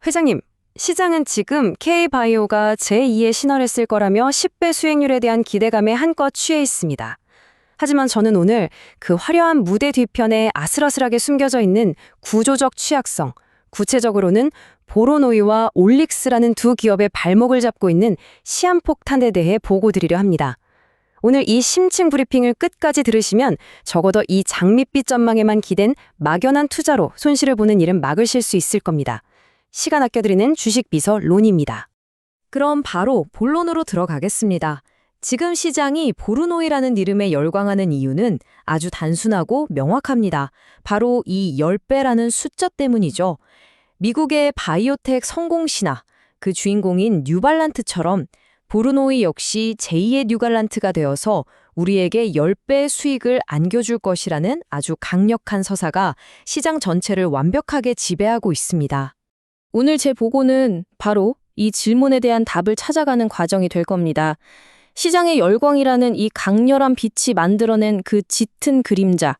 회장님, 시장은 지금 K바이오가 제2의 신화를 쓸 거라며 10배 수익률에 대한 기대감에 한껏 취해 있습니다. 하지만 저는 오늘 그 화려한 무대 뒤편에 아슬아슬하게 숨겨져 있는 구조적 취약성, 구체적으로는 보로노이와 올릭스라는 두 기업의 발목을 잡고 있는 시한폭탄에 대해 보고 드리려 합니다. 오늘 이 심층 브리핑을 끝까지 들으시면 적어도 이 장밋빛 전망에만 기댄 막연한 투자로 손실을 보는 일은 막으실 수 있을 겁니다. 시간 아껴드리는 주식비서 론입니다. 그럼 바로 본론으로 들어가겠습니다. 지금 시장이 보르노이라는 이름에 열광하는 이유는 아주 단순하고 명확합니다. 바로 이 10배라는 숫자 때문이죠. 미국의 바이오텍 성공 신화, 그 주인공인 뉴발란트처럼 보르노이 역시 제2의 뉴발란트가 되어서 우리에게 10배 수익을 안겨줄 것이라는 아주 강력한 서사가 시장 전체를 완벽하게 지배하고 있습니다. 오늘 제 보고는 바로 이 질문에 대한 답을 찾아가는 과정이 될 겁니다. 시장의 열광이라는 이 강렬한 빛이 만들어낸 그 짙은 그림자,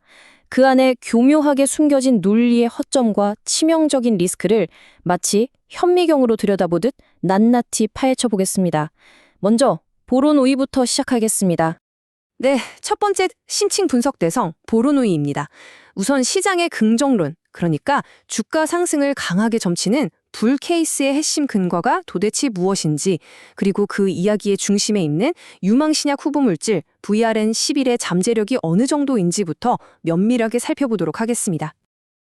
그 안에 교묘하게 숨겨진 논리의 허점과 치명적인 리스크를 마치 현미경으로 들여다보듯 낱낱이 파헤쳐 보겠습니다. 먼저 보로노이부터 시작하겠습니다. 네, 첫 번째 심층 분석 대상 보로노이입니다. 우선 시장의 긍정론, 그러니까 주가 상승을 강하게 점치는 불 케이스의 핵심 근거가 도대체 무엇인지, 그리고 그 이야기의 중심에 있는 유망신약 후보물질 VRN11의 잠재력이 어느 정도인지부터 면밀하게 살펴보도록 하겠습니다.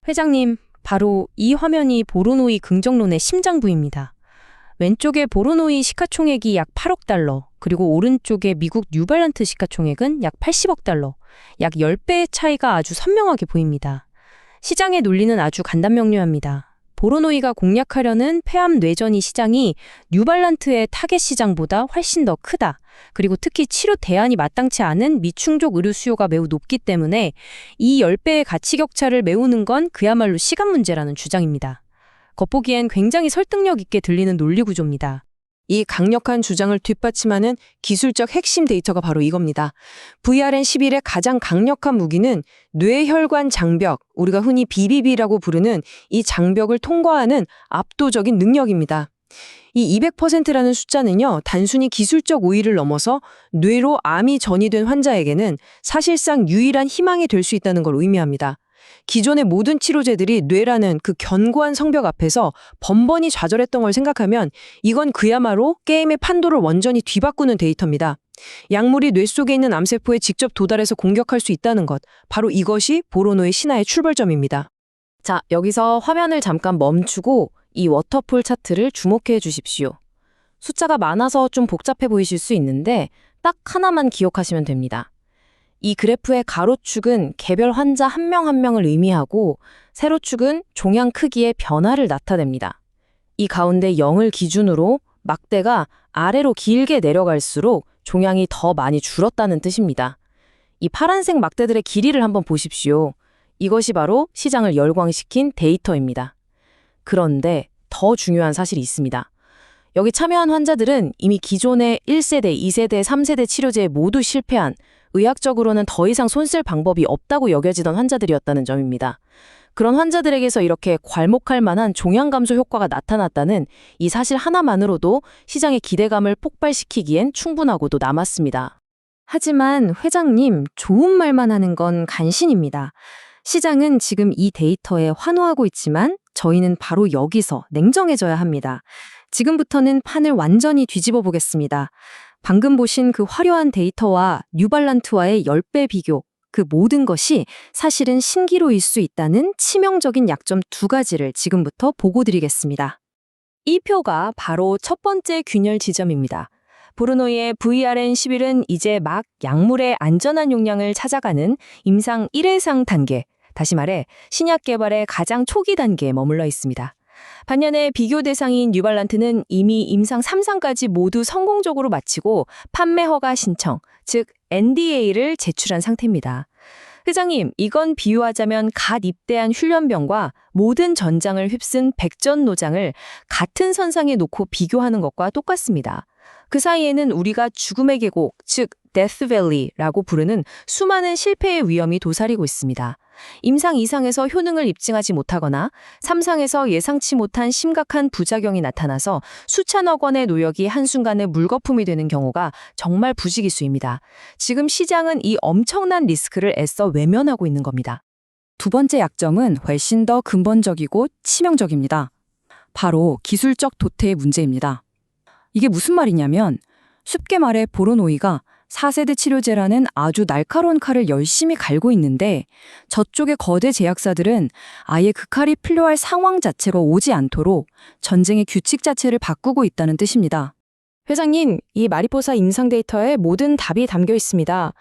회장님, 바로 이 화면이 보로노이 긍정론의 심장부입니다. 왼쪽에 보로노이 시가총액이 약 8억 달러, 그리고 오른쪽에 미국 뉴발란트 시가총액은 약 80억 달러, 약 10배의 차이가 아주 선명하게 보입니다. 시장의 논리는 아주 간단명료합니다. 보로노이가 공략하려는 폐암 뇌전이 시장이 뉴발란트의 타겟 시장보다 훨씬 더 크다. 그리고 특히 치료 대안이 마땅치 않은 미충족 의료 수요가 매우 높기 때문에 이 10배의 가치 격차를 메우는 건 그야말로 시간 문제라는 주장입니다. 겉보기엔 굉장히 설득력 있게 들리는 논리 구조입니다. 이 강력한 주장을 뒷받침하는 기술적 핵심 데이터가 바로 이겁니다. VRN11의 가장 강력한 무기는 뇌혈관 장벽, 우리가 흔히 BBB라고 부르는 이 장벽을 통과하는 압도적인 능력입니다. 이 200%라는 숫자는요, 단순히 기술적 우위를 넘어서 뇌로 암이 전이된 환자에게는 사실상 유일한 희망이 될 수 있다는 걸 의미합니다. 기존의 모든 치료제들이 뇌라는 그 견고한 성벽 앞에서 번번이 좌절했던 걸 생각하면 이건 그야말로 게임의 판도를 완전히 뒤바꾸는 데이터입니다. 약물이 뇌 속에 있는 암세포에 직접 도달해서 공격할 수 있다는 것, 바로 이것이 보로노의 신화의 출발점입니다. 자, 여기서 화면을 잠깐 멈추고 이 워터폴 차트를 주목해 주십시오. 숫자가 많아서 좀 복잡해 보이실 수 있는데 딱 하나만 기억하시면 됩니다. 이 그래프의 가로축은 개별 환자 한 명 한 명을 의미하고 세로축은 종양 크기의 변화를 나타냅니다. 이 가운데 0을 기준으로 막대가 아래로 길게 내려갈수록 종양이 더 많이 줄었다는 뜻입니다. 이 파란색 막대들의 길이를 한번 보십시오. 이것이 바로 시장을 열광시킨 데이터입니다. 그런데 더 중요한 사실이 있습니다. 여기 참여한 환자들은 이미 기존의 1세대, 2세대, 3세대 치료제에 모두 실패한, 의학적으로는 더 이상 손쓸 방법이 없다고 여겨지던 환자들이었다는 점입니다. 그런 환자들에게서 이렇게 괄목할 만한 종양 감소 효과가 나타났다는 이 사실 하나만으로도 시장의 기대감을 폭발시키기엔 충분하고도 남았습니다. 하지만 회장님, 좋은 말만 하는 건 간신입니다. 시장은 지금 이 데이터에 환호하고 있지만 저희는 바로 여기서 냉정해져야 합니다. 지금부터는 판을 완전히 뒤집어 보겠습니다. 방금 보신 그 화려한 데이터와 뉴발란트와의 10배 비교, 그 모든 것이 사실은 신기루일 수 있다는 치명적인 약점 두 가지를 지금부터 보고 드리겠습니다. 이 표가 바로 첫 번째 균열 지점입니다. 보르노이의 VRN11은 이제 막 약물의 안전한 용량을 찾아가는 임상 1회상 단계, 다시 말해 신약 개발의 가장 초기 단계에 머물러 있습니다. 반면에 비교 대상인 뉴발란트는 이미 임상 3상까지 모두 성공적으로 마치고 판매 허가 신청, 즉 NDA를 제출한 상태입니다. 회장님, 이건 비유하자면 갓 입대한 훈련병과 모든 전장을 휩쓴 백전노장을 같은 선상에 놓고 비교하는 것과 똑같습니다. 그 사이에는 우리가 죽음의 계곡, 즉 데스 밸리라고 부르는 수많은 실패의 위험이 도사리고 있습니다. 임상 이상에서 효능을 입증하지 못하거나 3상에서 예상치 못한 심각한 부작용이 나타나서 수천억 원의 노력이 한순간에 물거품이 되는 경우가 정말 부지기수입니다. 지금 시장은 이 엄청난 리스크를 애써 외면하고 있는 겁니다. 두 번째 약점은 훨씬 더 근본적이고 치명적입니다. 바로 기술적 도태의 문제입니다. 이게 무슨 말이냐면 쉽게 말해 보로노이가 4세대 치료제라는 아주 날카로운 칼을 열심히 갈고 있는데 저쪽의 거대 제약사들은 아예 그 칼이 필요할 상황 자체가 오지 않도록 전쟁의 규칙 자체를 바꾸고 있다는 뜻입니다. 회장님, 이 마리포사 임상 데이터에 모든 답이 담겨 있습니다.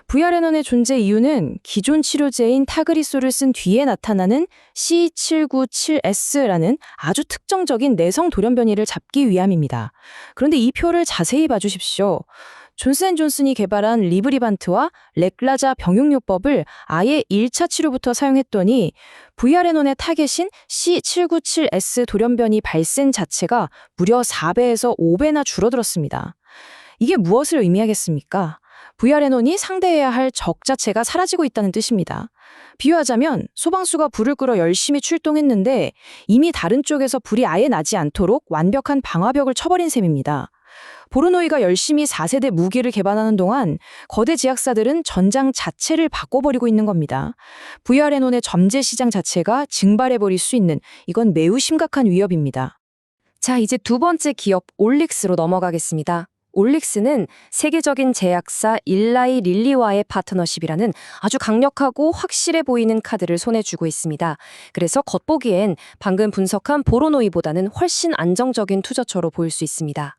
VRN원의 존재 이유는 기존 치료제인 타그리소를 쓴 뒤에 나타나는 C797S라는 아주 특정적인 내성 돌연변이를 잡기 위함입니다. 그런데 이 표를 자세히 봐주십시오. 존스앤존슨이 개발한 리브리반트와 렉라자 병용요법을 아예 1차 치료부터 사용했더니 VRN원의 타겟인 C797S 돌연변이 발생 자체가 무려 4배에서 5배나 줄어들었습니다. 이게 무엇을 의미하겠습니까? VRN원이 상대해야 할 적 자체가 사라지고 있다는 뜻입니다. 비유하자면 소방수가 불을 끌어 열심히 출동했는데 이미 다른 쪽에서 불이 아예 나지 않도록 완벽한 방화벽을 쳐버린 셈입니다. 보르노이가 열심히 4세대 무기를 개발하는 동안 거대 제약사들은 전장 자체를 바꿔버리고 있는 겁니다. VRN원의 점제 시장 자체가 증발해버릴 수 있는 이건 매우 심각한 위협입니다. 자, 이제 두 번째 기업 올릭스로 넘어가겠습니다. 올릭스는 세계적인 제약사 일라이 릴리와의 파트너십이라는 아주 강력하고 확실해 보이는 카드를 손에 쥐고 있습니다. 그래서 겉보기엔 방금 분석한 보로노이보다는 훨씬 안정적인 투자처로 보일 수 있습니다.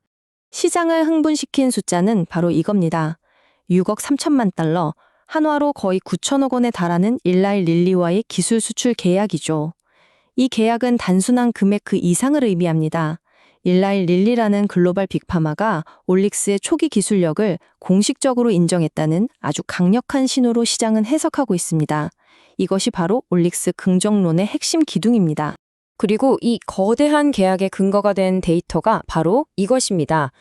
시장을 흥분시킨 숫자는 바로 이겁니다. 6억 3천만 달러, 한화로 거의 9천억 원에 달하는 일라이 릴리와의 기술 수출 계약이죠. 이 계약은 단순한 금액 그 이상을 의미합니다. 일라이 릴리라는 글로벌 빅파마가 올릭스의 초기 기술력을 공식적으로 인정했다는 아주 강력한 신호로 시장은 해석하고 있습니다. 이것이 바로 올릭스 긍정론의 핵심 기둥입니다. 그리고 이 거대한 계약의 근거가 된 데이터가 바로 이것입니다.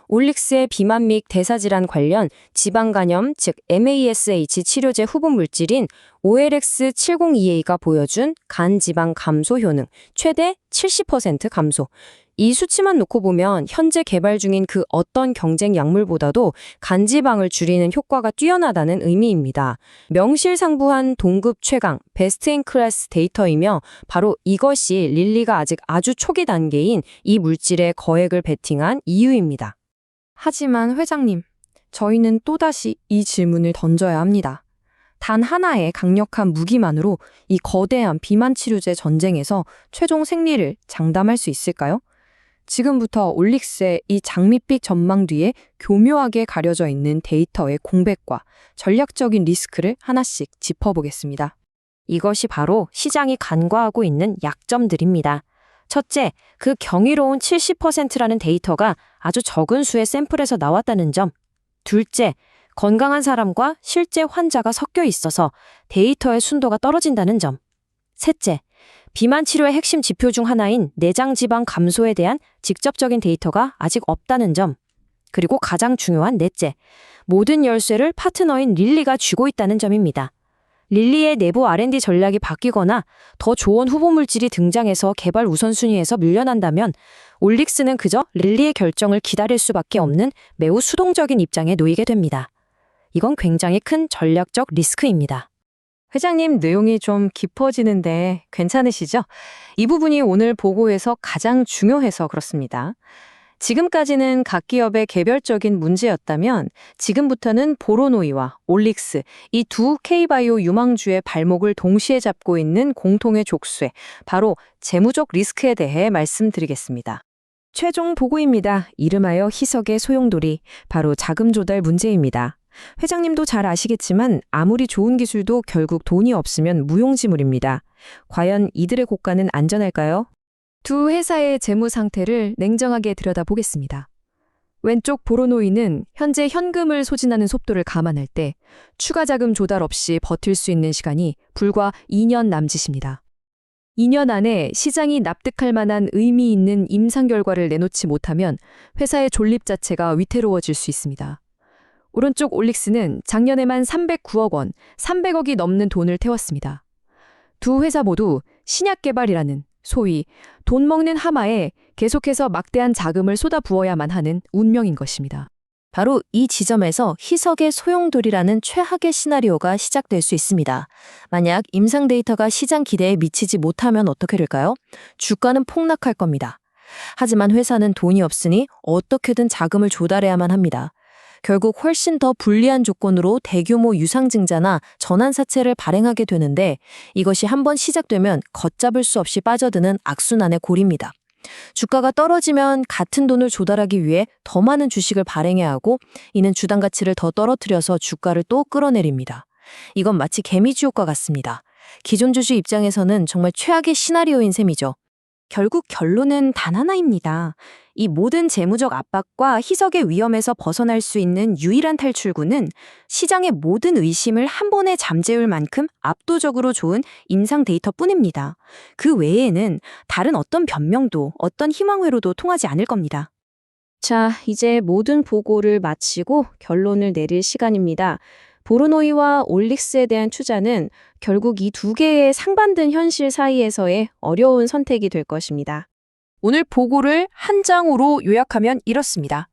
올릭스의 비만 및 대사질환 관련 지방간염, 즉 MASH 치료제 후보 물질인 OLX702A가 보여준 간지방 감소 효능, 최대 70% 감소. 이 수치만 놓고 보면 현재 개발 중인 그 어떤 경쟁 약물보다도 간지방을 줄이는 효과가 뛰어나다는 의미입니다. 명실상부한 동급 최강, 베스트 인 클래스 데이터이며 바로 이것이 릴리가 아직 아주 초기 단계인 이 물질에 거액을 베팅한 이유입니다. 하지만 회장님, 저희는 또다시 이 질문을 던져야 합니다. 단 하나의 강력한 무기만으로 이 거대한 비만 치료제 전쟁에서 최종 승리를 장담할 수 있을까요? 지금부터 올릭스의 이 장밋빛 전망 뒤에 교묘하게 가려져 있는 데이터의 공백과 전략적인 리스크를 하나씩 짚어보겠습니다. 이것이 바로 시장이 간과하고 있는 약점들입니다. 첫째, 그 경이로운 70%라는 데이터가 아주 적은 수의 샘플에서 나왔다는 점. 둘째, 건강한 사람과 실제 환자가 섞여 있어서 데이터의 순도가 떨어진다는 점. 셋째, 비만 치료의 핵심 지표 중 하나인 내장 지방 감소에 대한 직접적인 데이터가 아직 없다는 점. 그리고 가장 중요한 넷째, 모든 열쇠를 파트너인 릴리가 쥐고 있다는 점입니다. 릴리의 내부 R&D 전략이 바뀌거나 더 좋은 후보 물질이 등장해서 개발 우선순위에서 밀려난다면 올릭스는 그저 릴리의 결정을 기다릴 수밖에 없는 매우 수동적인 입장에 놓이게 됩니다. 이건 굉장히 큰 전략적 리스크입니다. 회장님, 내용이 좀 깊어지는데 괜찮으시죠? 이 부분이 오늘 보고에서 가장 중요해서 그렇습니다. 지금까지는 각 기업의 개별적인 문제였다면 지금부터는 보로노이와 올릭스, 이 두 K바이오 유망주의 발목을 동시에 잡고 있는 공통의 족쇄, 바로 재무적 리스크에 대해 말씀드리겠습니다. 최종 보고입니다. 이름하여 희석의 소용돌이, 바로 자금 조달 문제입니다. 회장님도 잘 아시겠지만 아무리 좋은 기술도 결국 돈이 없으면 무용지물입니다. 과연 이들의 고가는 안전할까요? 두 회사의 재무 상태를 냉정하게 들여다보겠습니다. 왼쪽 보로노이는 현재 현금을 소진하는 속도를 감안할 때 추가 자금 조달 없이 버틸 수 있는 시간이 불과 2년 남짓입니다. 2년 안에 시장이 납득할 만한 의미 있는 임상 결과를 내놓지 못하면 회사의 존립 자체가 위태로워질 수 있습니다. 오른쪽 올릭스는 작년에만 309억 원, 300억이 넘는 돈을 태웠습니다. 두 회사 모두 신약 개발이라는 소위 돈 먹는 하마에 계속해서 막대한 자금을 쏟아부어야만 하는 운명인 것입니다. 바로 이 지점에서 희석의 소용돌이라는 최악의 시나리오가 시작될 수 있습니다. 만약 임상 데이터가 시장 기대에 미치지 못하면 어떻게 될까요? 주가는 폭락할 겁니다. 하지만 회사는 돈이 없으니 어떻게든 자금을 조달해야만 합니다. 결국 훨씬 더 불리한 조건으로 대규모 유상증자나 전환사채를 발행하게 되는데 이것이 한번 시작되면 걷잡을 수 없이 빠져드는 악순환의 골입니다. 주가가 떨어지면 같은 돈을 조달하기 위해 더 많은 주식을 발행해야 하고 이는 주당 가치를 더 떨어뜨려서 주가를 또 끌어내립니다. 이건 마치 개미지옥과 같습니다. 기존 주주 입장에서는 정말 최악의 시나리오인 셈이죠. 결국 결론은 단 하나입니다. 이 모든 재무적 압박과 희석의 위험에서 벗어날 수 있는 유일한 탈출구는 시장의 모든 의심을 한 번에 잠재울 만큼 압도적으로 좋은 임상 데이터뿐입니다. 그 외에는 다른 어떤 변명도 어떤 희망회로도 통하지 않을 겁니다. 자, 이제 모든 보고를 마치고 결론을 내릴 시간입니다. 보르노이와 올릭스에 대한 투자는 결국 이 두 개의 상반된 현실 사이에서의 어려운 선택이 될 것입니다. 오늘 보고를 한 장으로 요약하면 이렇습니다.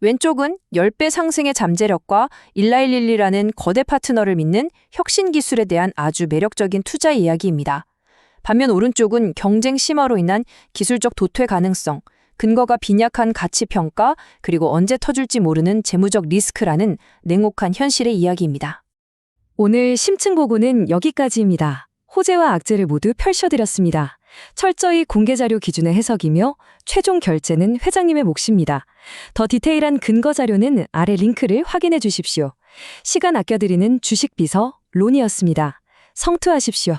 왼쪽은 10배 상승의 잠재력과 일라이릴리라는 거대 파트너를 믿는 혁신 기술에 대한 아주 매력적인 투자 이야기입니다. 반면 오른쪽은 경쟁 심화로 인한 기술적 도퇴 가능성, 근거가 빈약한 가치 평가, 그리고 언제 터질지 모르는 재무적 리스크라는 냉혹한 현실의 이야기입니다. 오늘 심층 보고는 여기까지입니다. 호재와 악재를 모두 펼쳐드렸습니다. 철저히 공개 자료 기준의 해석이며 최종 결제는 회장님의 몫입니다. 더 디테일한 근거 자료는 아래 링크를 확인해 주십시오. 시간 아껴드리는 주식비서 론이었습니다. 성투하십시오.